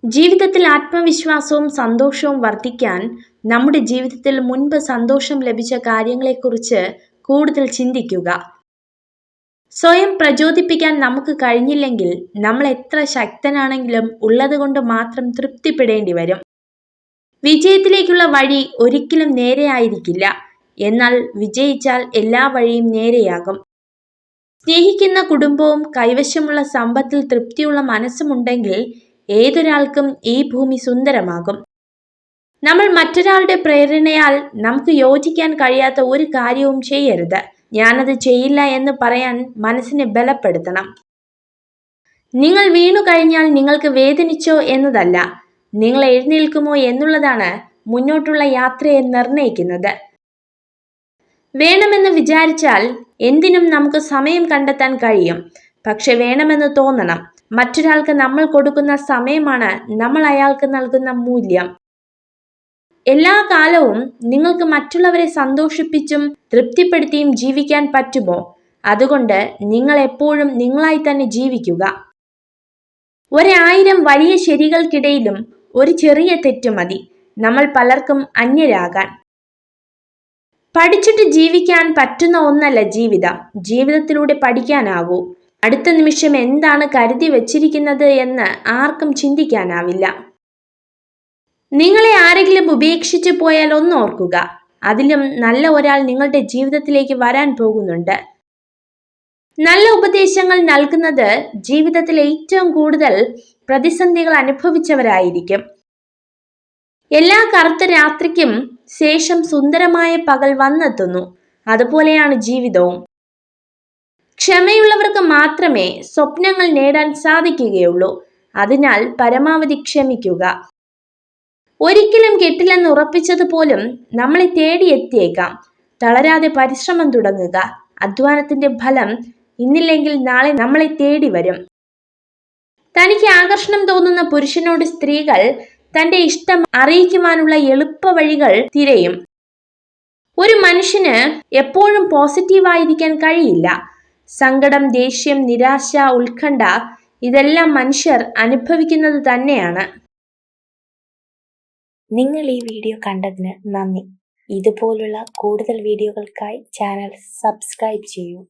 ജീവിതത്തിൽ ആത്മവിശ്വാസവും സന്തോഷവും വർദ്ധിക്കാൻ നമ്മുടെ ജീവിതത്തിൽ മുൻപ് സന്തോഷം ലഭിച്ച കാര്യങ്ങളെക്കുറിച്ച് കൂടുതൽ ചിന്തിക്കുക. സ്വയം പ്രചോദിപ്പിക്കാൻ നമുക്ക് കഴിഞ്ഞില്ലെങ്കിൽ നമ്മൾ എത്ര ശക്തനാണെങ്കിലും ഉള്ളതുകൊണ്ട് മാത്രം തൃപ്തിപ്പെടേണ്ടി വരും. വിജയത്തിലേക്കുള്ള വഴി ഒരിക്കലും നേരെയായിരിക്കില്ല, എന്നാൽ വിജയിച്ചാൽ എല്ലാ വഴിയും നേരെയാകും. സ്നേഹിക്കുന്ന കുടുംബവും കൈവശമുള്ള സമ്പത്തിൽ തൃപ്തിയുള്ള മനസ്സുമുണ്ടെങ്കിൽ ഏതൊരാൾക്കും ഈ ഭൂമി സുന്ദരമാകും. നമ്മൾ മറ്റൊരാളുടെ പ്രേരണയാൽ നമുക്ക് യോജിക്കാൻ കഴിയാത്ത ഒരു കാര്യവും ചെയ്യരുത്. ഞാനത് ചെയ്യില്ല എന്ന് പറയാൻ മനസ്സിനെ ബലപ്പെടുത്തണം. നിങ്ങൾ വീണു കഴിഞ്ഞാൽ നിങ്ങൾക്ക് വേദനിച്ചോ എന്നതല്ല, നിങ്ങൾ എഴുന്നേൽക്കുമോ എന്നുള്ളതാണ് മുന്നോട്ടുള്ള യാത്രയെ നിർണയിക്കുന്നത്. വേണമെന്ന് വിചാരിച്ചാൽ എന്തിനും നമുക്ക് സമയം കണ്ടെത്താൻ കഴിയും. പക്ഷെ വേണമെന്ന് തോന്നണം. മറ്റൊരാൾക്ക് നമ്മൾ കൊടുക്കുന്ന സമയമാണ് നമ്മൾ അയാൾക്ക് നൽകുന്ന മൂല്യം. എല്ലാ കാലവും നിങ്ങൾക്ക് മറ്റുള്ളവരെ സന്തോഷിപ്പിച്ചും തൃപ്തിപ്പെടുത്തിയും ജീവിക്കാൻ പറ്റുമോ? അതുകൊണ്ട് നിങ്ങൾ എപ്പോഴും നിങ്ങളായി തന്നെ ജീവിക്കുക. 1000 വലിയ ശരികൾക്കിടയിലും ഒരു ചെറിയ തെറ്റ് മതി നമ്മൾ പലർക്കും അന്യരാകാൻ. പഠിച്ചിട്ട് ജീവിക്കാൻ പറ്റുന്ന ഒന്നല്ല ജീവിതം. ജീവിതത്തിലൂടെ പഠിക്കാനാവൂ. അടുത്ത നിമിഷം എന്താണ് കരുതി വച്ചിരിക്കുന്നത് എന്ന് ആർക്കും ചിന്തിക്കാനാവില്ല. നിങ്ങളെ ആരെങ്കിലും ഉപേക്ഷിച്ചു പോയാൽ ഒന്നോർക്കുക, അതിലും നല്ല ഒരാൾ നിങ്ങളുടെ ജീവിതത്തിലേക്ക് വരാൻ പോകുന്നുണ്ട്. നല്ല ഉപദേശങ്ങൾ നൽകുന്നത് ജീവിതത്തിൽ ഏറ്റവും കൂടുതൽ പ്രതിസന്ധികൾ അനുഭവിച്ചവരായിരിക്കും. എല്ലാ കറുത്ത രാത്രിക്കും ശേഷം സുന്ദരമായ പകൽ വന്നെത്തുന്നു. അതുപോലെയാണ് ജീവിതവും. ക്ഷമയുള്ളവർക്ക് മാത്രമേ സ്വപ്നങ്ങൾ നേടാൻ സാധിക്കുകയുള്ളൂ. അതിനാൽ പരമാവധി ക്ഷമിക്കുക. ഒരിക്കലും കിട്ടില്ലെന്ന് ഉറപ്പിച്ചത് പോലും നമ്മളെ തേടിയെത്തിയേക്കാം. തളരാതെ പരിശ്രമം തുടങ്ങുക. അധ്വാനത്തിന്റെ ഫലം ഇന്നില്ലെങ്കിൽ നാളെ നമ്മളെ തേടി വരും. തനിക്ക് ആകർഷണം തോന്നുന്ന പുരുഷനോട് സ്ത്രീകൾ തന്റെ ഇഷ്ടം അറിയിക്കുവാനുള്ള എളുപ്പ വഴികൾ തിരയും. ഒരു മനുഷ്യന് എപ്പോഴും പോസിറ്റീവായിരിക്കാൻ കഴിയില്ല. സങ്കടം, ദേഷ്യം, നിരാശ, ഉത്കണ്ഠ ഇതെല്ലാം മനുഷ്യർ അനുഭവിക്കുന്നത് തന്നെയാണ്. നിങ്ങൾ ഈ വീഡിയോ കണ്ടതിന് നന്ദി. ഇതുപോലുള്ള കൂടുതൽ വീഡിയോകൾക്കായി ചാനൽ സബ്സ്ക്രൈബ് ചെയ്യൂ.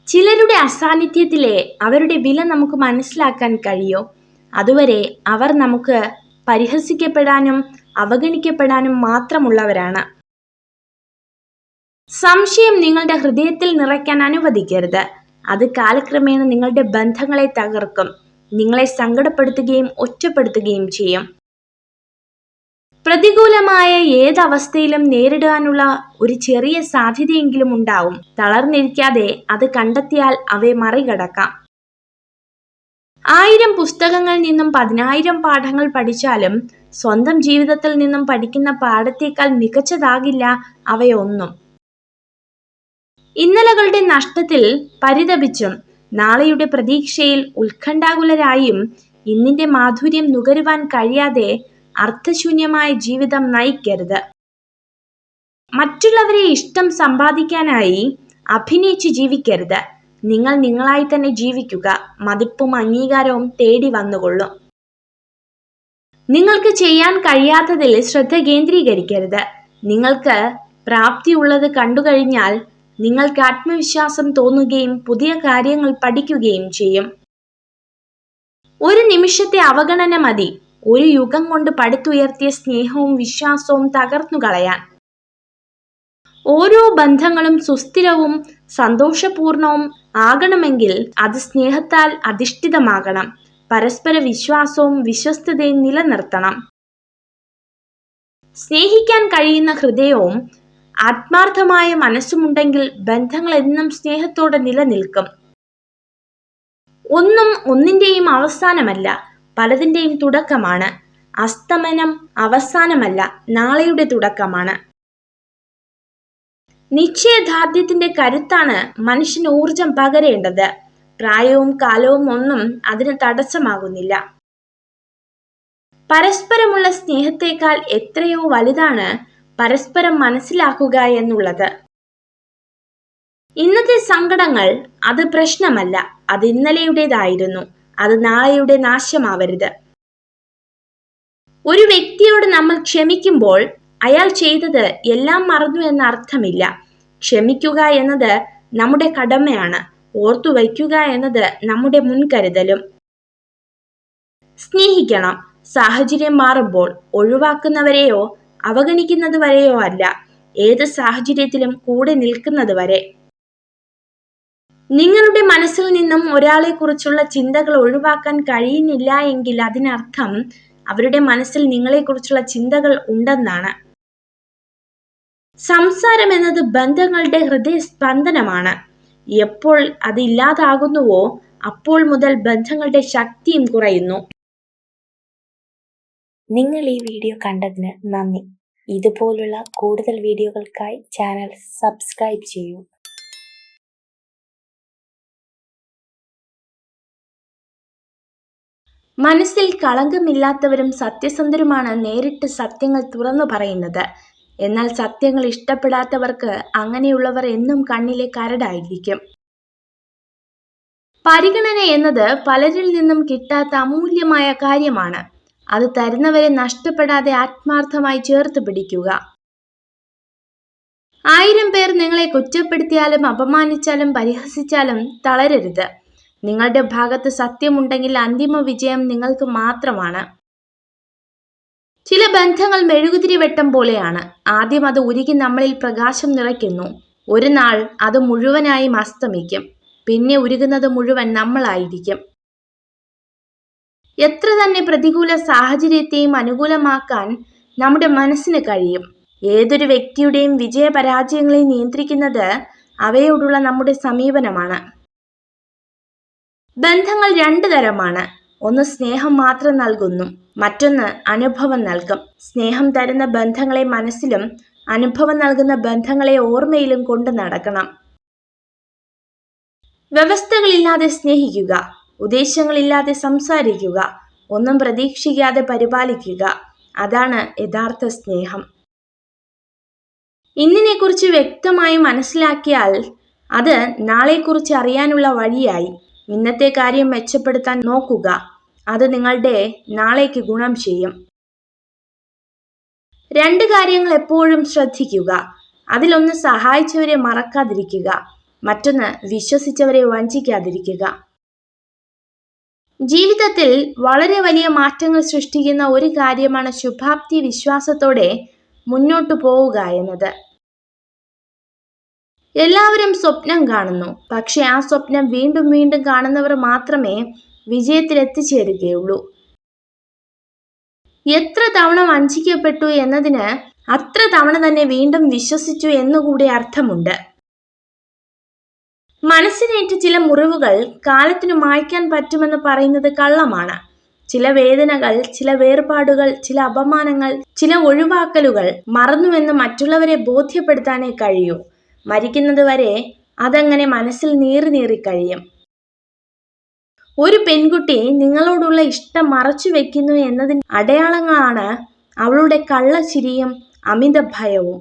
ചിലരുടെ അസാന്നിധ്യത്തിലെ അവരുടെ വില നമുക്ക് മനസ്സിലാക്കാൻ കഴിയോ? അതുവരെ അവർ നമുക്ക് പരിഹസിക്കപ്പെടാനും അവഗണിക്കപ്പെടാനും മാത്രമുള്ളവരാണ്. സംശയം നിങ്ങളുടെ ഹൃദയത്തിൽ നിറയ്ക്കാൻ അനുവദിക്കരുത്. അത് കാലക്രമേണ നിങ്ങളുടെ ബന്ധങ്ങളെ തകർക്കും, നിങ്ങളെ സങ്കടപ്പെടുത്തുകയും ഒറ്റപ്പെടുത്തുകയും ചെയ്യും. പ്രതികൂലമായ ഏതവസ്ഥയിലും നേരിടാനുള്ള ഒരു ചെറിയ സാധ്യതയെങ്കിലും ഉണ്ടാവും. തളർന്നിരിക്കാതെ അത് കണ്ടെത്തിയാൽ അവയെ മറികടക്കാം. 1000 പുസ്തകങ്ങളിൽ നിന്നും 10,000 പാഠങ്ങൾ പഠിച്ചാലും സ്വന്തം ജീവിതത്തിൽ നിന്നും പഠിക്കുന്ന പാഠത്തേക്കാൾ മികച്ചതാകില്ല അവയൊന്നും. ഇന്നലകളുടെ നഷ്ടത്തിൽ പരിതപിച്ചും നാളെയുടെ പ്രതീക്ഷയിൽ ഉത്കണ്ഠാകുലരായും ഇന്നിന്റെ മാധുര്യം നുകരുവാൻ കഴിയാതെ അർത്ഥശൂന്യമായ ജീവിതം നയിക്കരുത്. മറ്റുള്ളവരെ ഇഷ്ടം സമ്പാദിക്കാനായി അഭിനയിച്ച് ജീവിക്കരുത്. നിങ്ങൾ നിങ്ങളായി തന്നെ ജീവിക്കുക. മതിപ്പും അംഗീകാരവും തേടി വന്നുകൊള്ളും. നിങ്ങൾക്ക് ചെയ്യാൻ കഴിയാത്തതിൽ ശ്രദ്ധ കേന്ദ്രീകരിക്കരുത്. നിങ്ങൾക്ക് പ്രാപ്തിയുള്ളത് കണ്ടുകഴിഞ്ഞാൽ നിങ്ങൾക്ക് ആത്മവിശ്വാസം തോന്നുകയും പുതിയ കാര്യങ്ങൾ പഠിക്കുകയും ചെയ്യും. ഒരു നിമിഷത്തെ അവഗണന മതി ഒരു യുഗം കൊണ്ട് പടുത്തുയർത്തിയ സ്നേഹവും വിശ്വാസവും തകർന്നു കളയാൻ. ഓരോ ബന്ധങ്ങളും സുസ്ഥിരവും സന്തോഷപൂർണവും ആകണമെങ്കിൽ അത് സ്നേഹത്താൽ അധിഷ്ഠിതമാകണം. പരസ്പര വിശ്വാസവും വിശ്വസ്തതയും നിലനിർത്തണം. സ്നേഹിക്കാൻ കഴിയുന്ന ഹൃദയവും ആത്മാർത്ഥമായ മനസ്സുമുണ്ടെങ്കിൽ ബന്ധങ്ങൾ എന്നും സ്നേഹത്തോടെ നിലനിൽക്കും. ഒന്നും ഒന്നിന്റെയും അവസാനമല്ല, പലതിന്റെയും തുടക്കമാണ്. അസ്തമനം അവസാനമല്ല, നാളെയുടെ തുടക്കമാണ്. നിശ്ചയദാർഢ്യത്തിന്റെ കരുത്താണ് മനുഷ്യന് ഊർജം പകരേണ്ടത്. പ്രായവും കാലവും ഒന്നും അതിന് തടസ്സമാകുന്നില്ല. പരസ്പരമുള്ള സ്നേഹത്തെക്കാൾ എത്രയോ വലുതാണ് പരസ്പരം മനസ്സിലാക്കുക എന്നുള്ളത്. ഇന്നത്തെ സങ്കടങ്ങൾ അത് പ്രശ്നമല്ല, അത് ഇന്നലെയുടേതായിരുന്നു. അത് നാളെയുടെ നാശമാവരുത്. ഒരു വ്യക്തിയോട് നമ്മൾ ക്ഷമിക്കുമ്പോൾ അയാൾ ചെയ്തത് എല്ലാം മറന്നു എന്ന അർത്ഥമില്ല. ക്ഷമിക്കുക എന്നത് നമ്മുടെ കടമയാണ്. ഓർത്തു വയ്ക്കുക എന്നത് നമ്മുടെ മുൻകരുതലും. സ്നേഹിക്കണം, സാഹചര്യം മാറുമ്പോൾ. ഒഴിവാക്കുന്നവരെയോ അവഗണിക്കുന്നത് വരെയോ അല്ല, ഏത് സാഹചര്യത്തിലും കൂടെ നിൽക്കുന്നത് വരെ. നിങ്ങളുടെ മനസ്സിൽ നിന്നും ഒരാളെ കുറിച്ചുള്ള ചിന്തകൾ ഒഴിവാക്കാൻ കഴിയുന്നില്ല എങ്കിൽ അതിനർത്ഥം അവരുടെ മനസ്സിൽ നിങ്ങളെക്കുറിച്ചുള്ള ചിന്തകൾ ഉണ്ടെന്നാണ്. സംസാരം എന്നത് ബന്ധങ്ങളുടെ ഹൃദയസ്പന്ദനമാണ്. എപ്പോൾ അത് ഇല്ലാതാകുന്നുവോ അപ്പോൾ മുതൽ ബന്ധങ്ങളുടെ ശക്തിയും കുറയുന്നു. നിങ്ങൾ ഈ വീഡിയോ കണ്ടതിന് നന്ദി. ഇതുപോലുള്ള കൂടുതൽ വീഡിയോകൾക്കായി ചാനൽ സബ്സ്ക്രൈബ് ചെയ്യൂ. മനസ്സിൽ കളങ്കമില്ലാത്തവരും സത്യസന്ധരുമാണ് നേരിട്ട് സത്യങ്ങൾ തുറന്നു പറയുന്നത്. എന്നാൽ സത്യങ്ങൾ ഇഷ്ടപ്പെടാത്തവർക്ക് അങ്ങനെയുള്ളവർ എന്നും കണ്ണിലെ കരടായിരിക്കും. പരിഗണന എന്നത് പലരിൽ നിന്നും കിട്ടാത്ത അമൂല്യമായ കാര്യമാണ്. അത് തരുന്നവരെ നഷ്ടപ്പെടാതെ ആത്മാർത്ഥമായി ചേർത്ത് പിടിക്കുക. 1000 പേർ നിങ്ങളെ കുറ്റപ്പെടുത്തിയാലും അപമാനിച്ചാലും പരിഹസിച്ചാലും തളരരുത്. നിങ്ങളുടെ ഭാഗത്ത് സത്യമുണ്ടെങ്കിൽ അന്തിമ വിജയം നിങ്ങൾക്ക് മാത്രമാണ്. ചില ബന്ധങ്ങൾ മെഴുകുതിരി വെട്ടം പോലെയാണ്. ആദ്യം അത് ഉരുകി നമ്മളിൽ പ്രകാശം നിറയ്ക്കുന്നു. ഒരു നാൾ അത് മുഴുവനായും അസ്തമിക്കും. പിന്നെ ഉരുകുന്നത് മുഴുവൻ നമ്മളായിരിക്കും. എത്ര തന്നെ പ്രതികൂല സാഹചര്യത്തെയും അനുകൂലമാക്കാൻ നമ്മുടെ മനസ്സിന് കഴിയും. ഏതൊരു വ്യക്തിയുടെയും വിജയപരാജയങ്ങളെ നിയന്ത്രിക്കുന്നത് അവയോടുള്ള നമ്മുടെ സമീപനമാണ്. ബന്ധങ്ങൾ 2 തരമാണ്. ഒന്ന് സ്നേഹം മാത്രം നൽകുന്നു, മറ്റൊന്ന് അനുഭവം നൽകും. സ്നേഹം തരുന്ന ബന്ധങ്ങളെ മനസ്സിലും അനുഭവം നൽകുന്ന ബന്ധങ്ങളെ ഓർമ്മയിലും കൊണ്ട് നടക്കണം. വ്യവസ്ഥകളില്ലാതെ സ്നേഹിക്കുക, ഉദ്ദേശങ്ങളില്ലാതെ സംസാരിക്കുക, ഒന്നും പ്രതീക്ഷിക്കാതെ പരിപാലിക്കുക. അതാണ് യഥാർത്ഥ സ്നേഹം. ഇന്നിനെക്കുറിച്ച് വ്യക്തമായി മനസ്സിലാക്കിയാൽ അത് നാളെക്കുറിച്ച് അറിയാനുള്ള വഴിയായി. ഇന്നത്തെ കാര്യം മെച്ചപ്പെടുത്താൻ നോക്കുക. അത് നിങ്ങളുടെ നാളേക്ക് ഗുണം ചെയ്യും. 2 കാര്യങ്ങൾ എപ്പോഴും ശ്രദ്ധിക്കുക. അതിലൊന്ന് സഹായിച്ചവരെ മറക്കാതിരിക്കുക, മറ്റൊന്ന് വിശ്വസിച്ചവരെ വഞ്ചിക്കാതിരിക്കുക. ജീവിതത്തിൽ വളരെ വലിയ മാറ്റങ്ങൾ സൃഷ്ടിക്കുന്ന ഒരു കാര്യമാണ് ശുഭാപ്തി വിശ്വാസത്തോടെ മുന്നോട്ടു പോവുക എന്നത്. എല്ലാവരും സ്വപ്നം കാണുന്നു, പക്ഷെ ആ സ്വപ്നം വീണ്ടും വീണ്ടും കാണുന്നവർ മാത്രമേ വിജയത്തിൽ എത്തിച്ചേരുകയുള്ളൂ. എത്ര തവണ വഞ്ചിക്കപ്പെട്ടു എന്നതിന് അത്ര തവണ തന്നെ വീണ്ടും വിശ്വസിച്ചു എന്നുകൂടി അർത്ഥമുണ്ട്. മനസ്സിനേറ്റ ചില മുറിവുകൾ കാലത്തിനു മായ്ക്കാൻ പറ്റുമെന്ന് പറയുന്നത് കള്ളമാണ്. ചില വേദനകൾ, ചില വേർപാടുകൾ, ചില അപമാനങ്ങൾ, ചില ഒഴിവാക്കലുകൾ മറന്നുവെന്ന് മറ്റുള്ളവരെ ബോധ്യപ്പെടുത്താനേ കഴിയൂ. മരിക്കുന്നത് വരെ അതങ്ങനെ മനസ്സിൽ നീറി കഴിയും. ഒരു പെൺകുട്ടി നിങ്ങളോടുള്ള ഇഷ്ടം മറച്ചു വെക്കുന്നു എന്നതിന് അടയാളങ്ങളാണ് അവളുടെ കള്ളച്ചിരിയും അമിത ഭയവും.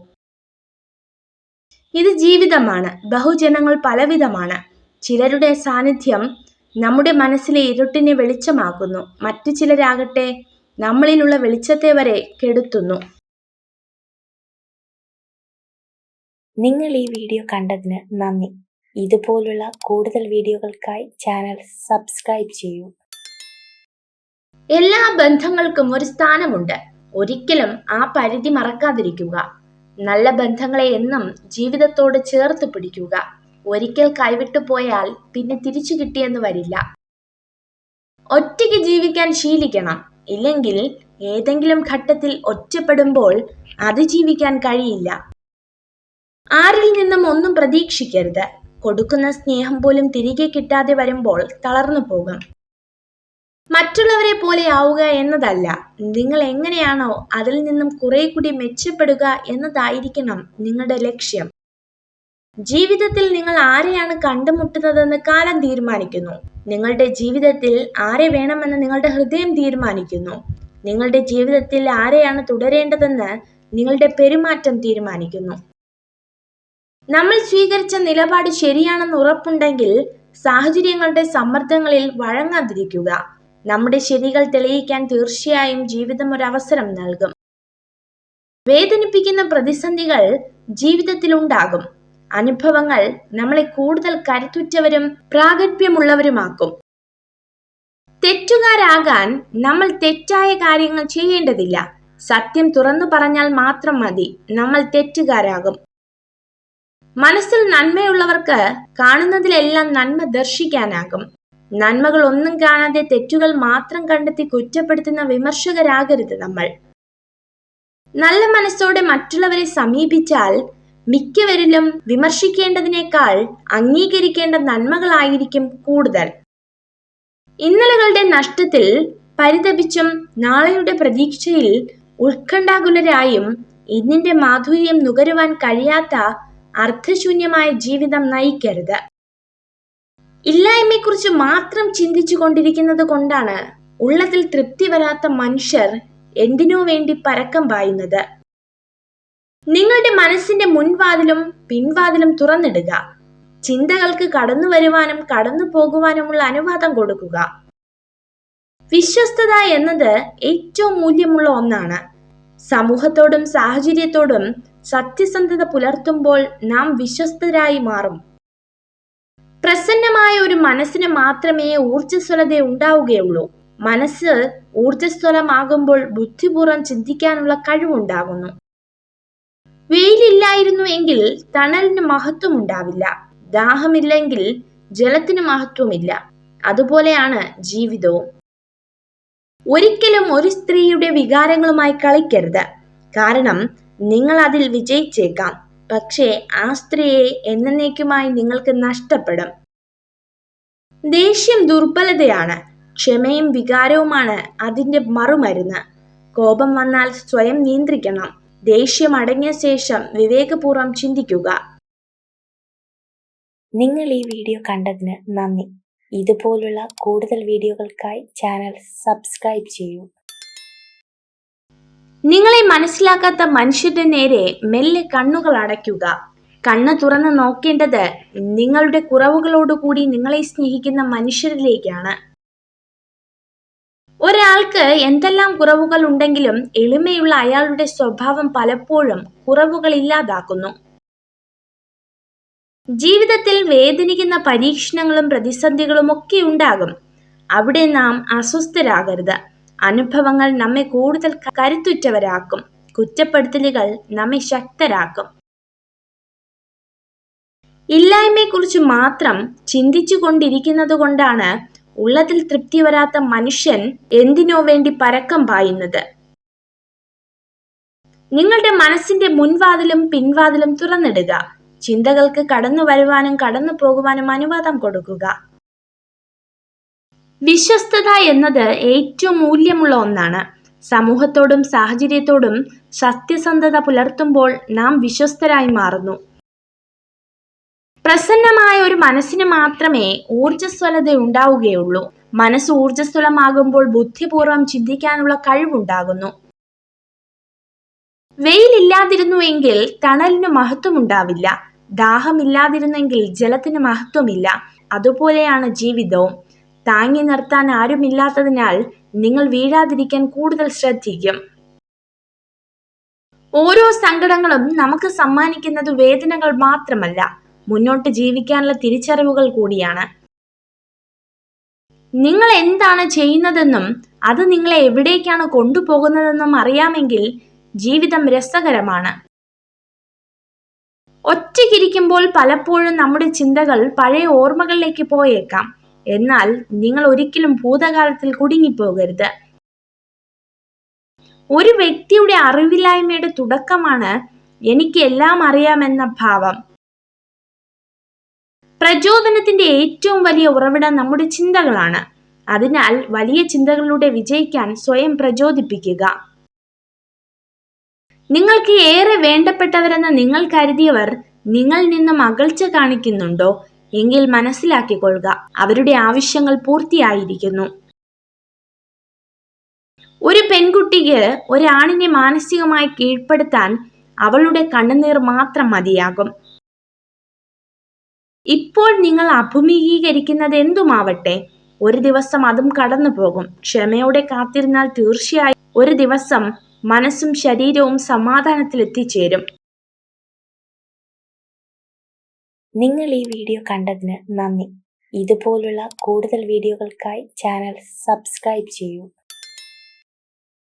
ഇത് ജീവിതമാണ്. ബഹുജനങ്ങൾ പലവിധമാണ്. ചിലരുടെ സാന്നിധ്യം നമ്മുടെ മനസ്സിലെ ഇരുട്ടിനെ വെളിച്ചമാക്കുന്നു. മറ്റു ചിലരാകട്ടെ നമ്മളിലുള്ള വെളിച്ചത്തെ വരെ കെടുത്തുന്നു. നിങ്ങൾ ഈ വീഡിയോ കണ്ടതിന് നന്ദി. ഇതുപോലുള്ള കൂടുതൽ വീഡിയോകൾക്കായി ചാനൽ സബ്സ്ക്രൈബ് ചെയ്യൂ. എല്ലാ ബന്ധങ്ങൾക്കും ഒരു സ്ഥാനമുണ്ട്. ഒരിക്കലും ആ പരിധി മറക്കാതിരിക്കുക. നല്ല ബന്ധങ്ങളെ എന്നും ജീവിതത്തോട് ചേർത്ത് പിടിക്കുക. ഒരിക്കൽ കൈവിട്ടു പോയാൽ പിന്നെ തിരിച്ചു കിട്ടിയെന്ന് വരില്ല. ഒറ്റയ്ക്ക് ജീവിക്കാൻ ശീലിക്കണം. ഇല്ലെങ്കിൽ ഏതെങ്കിലും ഘട്ടത്തിൽ ഒറ്റപ്പെടുമ്പോൾ അതിജീവിക്കാൻ കഴിയില്ല. ആരിൽ നിന്നും ഒന്നും പ്രതീക്ഷിക്കരുത്. കൊടുക്കുന്ന സ്നേഹം പോലും തിരികെ കിട്ടാതെ വരുമ്പോൾ തളർന്നു പോകും. മറ്റുള്ളവരെ പോലെ ആവുക എന്നതല്ല, നിങ്ങൾ എങ്ങനെയാണോ അതിൽ നിന്നും കുറെ കൂടി മെച്ചപ്പെടുക എന്നതായിരിക്കണം നിങ്ങളുടെ ലക്ഷ്യം. ജീവിതത്തിൽ നിങ്ങൾ ആരെയാണ് കണ്ടുമുട്ടുന്നതെന്ന് കാലം തീരുമാനിക്കുന്നു. നിങ്ങളുടെ ജീവിതത്തിൽ ആരെ വേണമെന്ന് നിങ്ങളുടെ ഹൃദയം തീരുമാനിക്കുന്നു. നിങ്ങളുടെ ജീവിതത്തിൽ ആരെയാണ് തുടരേണ്ടതെന്ന് നിങ്ങളുടെ പെരുമാറ്റം തീരുമാനിക്കുന്നു. നമ്മൾ സ്വീകരിച്ച നിലപാട് ശരിയാണെന്ന് ഉറപ്പുണ്ടെങ്കിൽ സാഹചര്യങ്ങളുടെ സമ്മർദ്ദങ്ങളിൽ വഴങ്ങാതിരിക്കുക. നമ്മുടെ ശരികൾ തെളിയിക്കാൻ തീർച്ചയായും ജീവിതം ഒരു അവസരം നൽകും. വേദനിപ്പിക്കുന്ന പ്രതിസന്ധികൾ ജീവിതത്തിലുണ്ടാകും. അനുഭവങ്ങൾ നമ്മളെ കൂടുതൽ കരുത്തുറ്റവരും പ്രാഗൽഭ്യമുള്ളവരുമാക്കും. തെറ്റുകാരാകാൻ നമ്മൾ തെറ്റായ കാര്യങ്ങൾ ചെയ്യേണ്ടതില്ല. സത്യം തുറന്നു പറഞ്ഞാൽ മാത്രം മതി നമ്മൾ തെറ്റുകാരാകും. മനസ്സിൽ നന്മയുള്ളവർക്ക് കാണുന്നതിലെല്ലാം നന്മ ദർശിക്കാനാകും. നന്മകൾ ഒന്നും കാണാതെ തെറ്റുകൾ മാത്രം കണ്ടെത്തി കുറ്റപ്പെടുത്തുന്ന വിമർശകരാകരുത് നമ്മൾ. നല്ല മനസ്സോടെ മറ്റുള്ളവരെ സമീപിച്ചാൽ മിക്കവരിലും വിമർശിക്കേണ്ടതിനേക്കാൾ അംഗീകരിക്കേണ്ട നന്മകളായിരിക്കും കൂടുതൽ. ഇന്നലകളുടെ നഷ്ടത്തിൽ പരിതപിച്ചും നാളെയുടെ പ്രതീക്ഷയിൽ ഉത്കണ്ഠാകുലരായും ഇന്നിന്റെ മാധുര്യം നുകരുവാൻ കഴിയാത്ത അർത്ഥശൂന്യമായ ജീവിതം നയിക്കരുത്. ഇല്ലായ്മയെക്കുറിച്ച് മാത്രം ചിന്തിച്ചു കൊണ്ടിരിക്കുന്നത് കൊണ്ടാണ് ഉള്ളതിൽ തൃപ്തി വരാത്ത മനുഷ്യർ എന്തിനു വേണ്ടി പരക്കം പായുന്നത്. നിങ്ങളുടെ മനസ്സിന്റെ മുൻവാതിലും പിൻവാതിലും തുറന്നിടുക. ചിന്തകൾക്ക് കടന്നു വരുവാനും കടന്നു പോകുവാനുമുള്ള അനുവാദം കൊടുക്കുക. വിശ്വസ്തത എന്നത് ഏറ്റവും മൂല്യമുള്ള ഒന്നാണ്. സമൂഹത്തോടും സാഹചര്യത്തോടും സത്യസന്ധത പുലർത്തുമ്പോൾ നാം വിശ്വസ്തരായി മാറും. പ്രസന്നമായ ഒരു മനസ്സിന് മാത്രമേ ഊർജ്ജസ്വലത ഉണ്ടാവുകയുള്ളൂ. മനസ്സ് ഊർജ്ജസ്വലമാകുമ്പോൾ ബുദ്ധിപൂർവ്വം ചിന്തിക്കാനുള്ള കഴിവുണ്ടാകുന്നു. വെയിലില്ലായിരുന്നു എങ്കിൽ തണലിന് മഹത്വം ഉണ്ടാവില്ല. ദാഹമില്ലെങ്കിൽ ജലത്തിന് മഹത്വമില്ല. അതുപോലെയാണ് ജീവിതവും. ഒരിക്കലും ഒരു സ്ത്രീയുടെ വികാരങ്ങളുമായി കളിക്കരുത്. കാരണം നിങ്ങൾ അതിൽ വിജയിച്ചേക്കാം, പക്ഷേ ആ സ്ത്രീയെ എന്നേക്കുമായി നിങ്ങൾക്ക് നഷ്ടപ്പെടും. ദേഷ്യം ദുർബലതയാണ്. ക്ഷമയും വികാരവുമാണ് അതിന്റെ മറുമരുന്ന്. കോപം വന്നാൽ സ്വയം നിയന്ത്രിക്കണം. ദേഷ്യം അടങ്ങിയ ശേഷം വിവേകപൂർവ്വം ചിന്തിക്കുക. നിങ്ങൾ ഈ വീഡിയോ കണ്ടതിന് നന്ദി. ഇതുപോലുള്ള കൂടുതൽ വീഡിയോകൾക്കായി ചാനൽ സബ്സ്ക്രൈബ് ചെയ്യൂ. നിങ്ങളെ മനസ്സിലാക്കാത്ത മനുഷ്യരുടെ നേരെ മെല്ലെ കണ്ണുകൾ അടയ്ക്കുക. കണ്ണ് തുറന്ന് നോക്കേണ്ടത് നിങ്ങളുടെ കുറവുകളോടുകൂടി നിങ്ങളെ സ്നേഹിക്കുന്ന മനുഷ്യരിലേക്കാണ്. ഒരാൾക്ക് എന്തെല്ലാം കുറവുകൾ ഉണ്ടെങ്കിലും എളിമയുള്ള അയാളുടെ സ്വഭാവം പലപ്പോഴും കുറവുകൾ ഇല്ലാതാക്കുന്നു. ജീവിതത്തിൽ വേദനിക്കുന്ന പരീക്ഷണങ്ങളും പ്രതിസന്ധികളും ഒക്കെ ഉണ്ടാകും. അവിടെ നാം അസ്വസ്ഥരാകരുത്. അനുഭവങ്ങൾ നമ്മെ കൂടുതൽ കരുത്തുറ്റവരാക്കും. കുറ്റപ്പെടുത്തലുകൾ നമ്മെ ശക്തരാക്കും. ഇല്ലായ്മയെക്കുറിച്ച് മാത്രം ചിന്തിച്ചു കൊണ്ടിരിക്കുന്നത് കൊണ്ടാണ് ഉള്ളതിൽ തൃപ്തി വരാത്ത മനുഷ്യൻ എന്തിനോ വേണ്ടി പരക്കം പായുന്നത്. നിങ്ങളുടെ മനസ്സിന്റെ മുൻവാതിലും പിൻവാതിലും തുറന്നിടുക. ചിന്തകൾക്ക് കടന്നു വരുവാനും കടന്നു പോകുവാനും അനുവാദം കൊടുക്കുക. വിശ്വസ്തത എന്നത് ഏറ്റവും മൂല്യമുള്ള ഒന്നാണ്. സമൂഹത്തോടും സാഹചര്യത്തോടും സത്യസന്ധത പുലർത്തുമ്പോൾ നാം വിശ്വസ്തരായി മാറുന്നു. പ്രസന്നമായ ഒരു മനസ്സിന് മാത്രമേ ഊർജ്ജസ്വലത ഉണ്ടാവുകയുള്ളൂ. മനസ്സ് ഊർജ്ജസ്വലമാകുമ്പോൾ ബുദ്ധിപൂർവ്വം ചിന്തിക്കാനുള്ള കഴിവുണ്ടാകുന്നു. വെയിലില്ലാതിരുന്നുവെങ്കിൽ തണലിന് മഹത്വമുണ്ടാവില്ല. ദാഹമില്ലാതിരുന്നെങ്കിൽ ജലത്തിന് മഹത്വമില്ല. അതുപോലെയാണ് ജീവിതവും. താങ്ങി നിർത്താൻ ആരുമില്ലാത്തതിനാൽ നിങ്ങൾ വീഴാതിരിക്കാൻ കൂടുതൽ ശ്രദ്ധിക്കും. ഓരോ സങ്കടങ്ങളും നമുക്ക് സമ്മാനിക്കുന്നത് വേദനകൾ മാത്രമല്ല, മുന്നോട്ട് ജീവിക്കാനുള്ള തിരിച്ചറിവുകൾ കൂടിയാണ്. നിങ്ങൾ എന്താണ് ചെയ്യുന്നതെന്നും അത് നിങ്ങളെ എവിടേക്കാണ് കൊണ്ടുപോകുന്നതെന്നും അറിയാമെങ്കിൽ ജീവിതം രസകരമാണ്. ഒറ്റയ്ക്കിരിക്കുമ്പോൾ പലപ്പോഴും നമ്മുടെ ചിന്തകൾ പഴയ ഓർമ്മകളിലേക്ക് പോയേക്കാം. എന്നാൽ നിങ്ങൾ ഒരിക്കലും ഭൂതകാലത്തിൽ കുടുങ്ങിപ്പോകരുത്. ഒരു വ്യക്തിയുടെ അറിവില്ലായ്മയുടെ തുടക്കമാണ് എനിക്ക് എല്ലാം അറിയാമെന്ന ഭാവം. പ്രചോദനത്തിന്റെ ഏറ്റവും വലിയ ഉറവിടം നമ്മുടെ ചിന്തകളാണ്. അതിനാൽ വലിയ ചിന്തകളിലൂടെ വിജയിക്കാൻ സ്വയം പ്രചോദിപ്പിക്കുക. നിങ്ങൾക്ക് ഏറെ വേണ്ടപ്പെട്ടവരെന്ന് നിങ്ങൾ കരുതിയവർ നിങ്ങളിൽ നിന്നും അകൽച്ച കാണിക്കുന്നുണ്ടോ എങ്കിൽ മനസ്സിലാക്കിക്കൊള്ളുക, അവരുടെ ആവശ്യങ്ങൾ പൂർത്തിയായിരിക്കുന്നു. ഒരു പെൺകുട്ടിക്ക് ഒരാണിനെ മാനസികമായി കീഴ്പ്പെടുത്താൻ അവളുടെ കണ്ണുനീർ മാത്രം മതിയാകും. ഇപ്പോൾ നിങ്ങൾ അഭിമുഖീകരിക്കുന്നത് എന്തുമാവട്ടെ, ഒരു ദിവസം അതും കടന്നു പോകും. ക്ഷമയോടെ കാത്തിരുന്നാൽ തീർച്ചയായും ഒരു ദിവസം മനസ്സും ശരീരവും സമാധാനത്തിൽ എത്തിച്ചേരും. നിങ്ങൾ ഈ വീഡിയോ കണ്ടതിന് നന്ദി. ഇതുപോലുള്ള കൂടുതൽ വീഡിയോകൾക്കായി ചാനൽ സബ്സ്ക്രൈബ് ചെയ്യൂ.